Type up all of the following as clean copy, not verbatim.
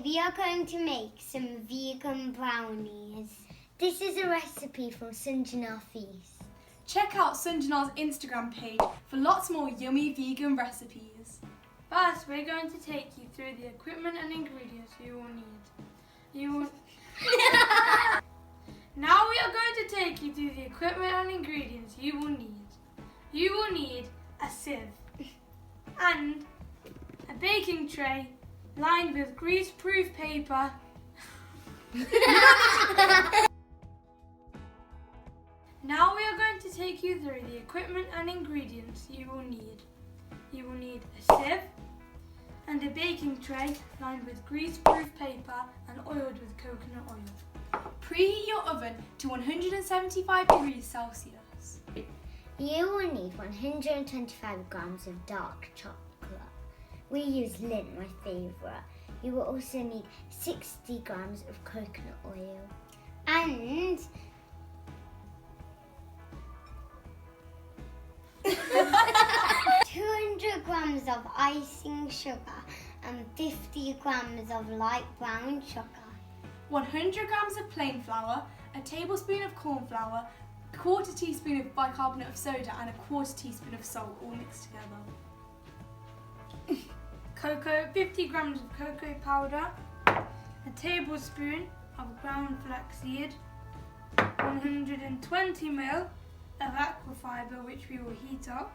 we are going to make some vegan brownies. This is a recipe from Sanjana Feasts. Check out Sanjana's Instagram page for lots more yummy vegan recipes. First, we're going to take you through the equipment and ingredients you will need. Now we are going to take you through the equipment and ingredients you will need. You will need a sieve and a baking tray lined with grease-proof paper. Now we are going to take you through the equipment and ingredients you will need. You will need a sieve and a baking tray lined with grease-proof paper and oiled with coconut oil. Preheat your oven to 175 degrees Celsius. You will need 125 grams of dark chocolate. We use Lindt, my favourite. You will also need 60 grams of coconut oil. And 200 grams of icing sugar and 50 grams of light brown sugar. 100 grams of plain flour, a tablespoon of cornflour, a quarter teaspoon of bicarbonate of soda and a quarter teaspoon of salt all mixed together. Cocoa, 50 grams of cocoa powder, a tablespoon of ground flaxseed, 120 ml of Aquafina, which we will heat up,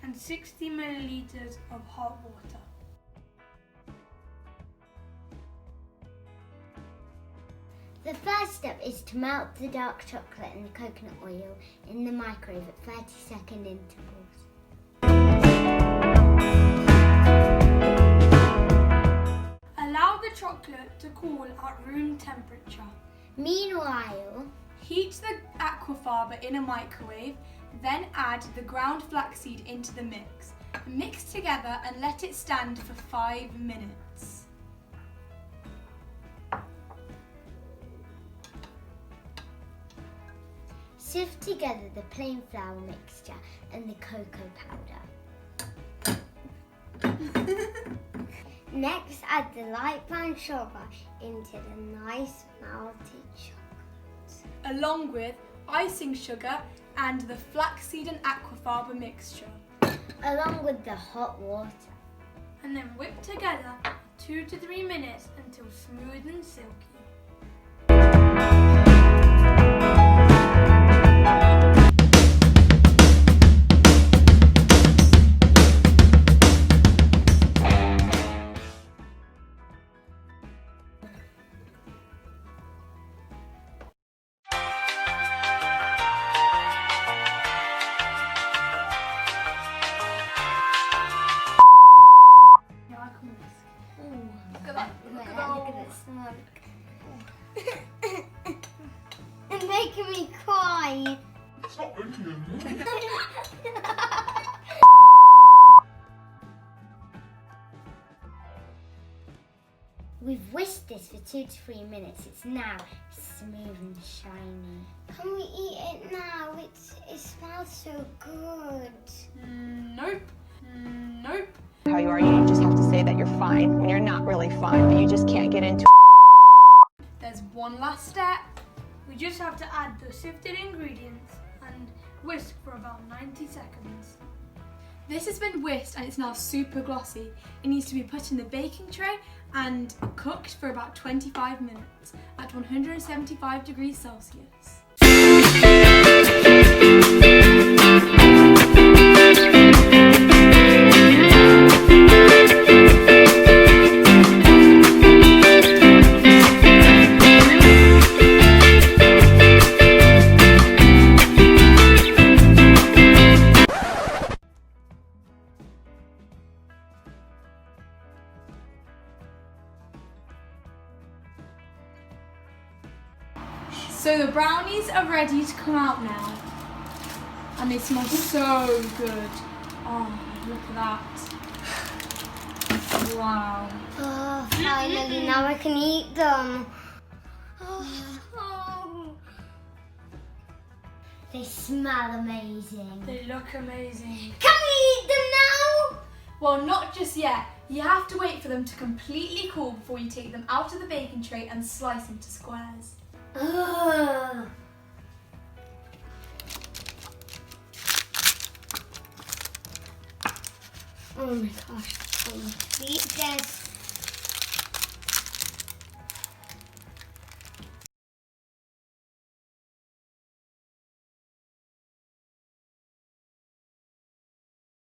and 60 millilitres of hot water. The first step is to melt the dark chocolate and the coconut oil in the microwave at 30-second intervals. Allow the chocolate to cool at room temperature. Meanwhile, Heat the aquafaba in a microwave, then add the ground flaxseed into the mix. Mix together and let it stand for 5 minutes. sift together the plain flour mixture and the cocoa powder. Next, add the light brown sugar into the nice melted chocolate, Along with icing sugar and the flaxseed and aquafaba mixture. along with the hot water. And then whip together for 2 to 3 minutes until smooth and silky. Look at the smoke. It's making me cry. Stop making We've whisked this for 2 to 3 minutes. It's now smooth and shiny. Can we eat it now? It smells so good. Nope. Nope. How you are, you just have to say that you're fine when you're not really fine, but you just can't get into There's one last step. We just have to add the sifted ingredients and whisk for about 90 seconds. This has been whisked and it's now super glossy. It needs to be put in the baking tray and cooked for about 25 minutes at 175 degrees Celsius. So the brownies are ready to come out now. And they smell so good. Oh, look at that. Wow. Oh, finally, now I can eat them. They smell amazing. They look amazing. Can we eat them now? Well, not just yet. You have to wait for them to completely cool before you take them out of the baking tray and slice into squares. Ugh. Oh my gosh, I hate this.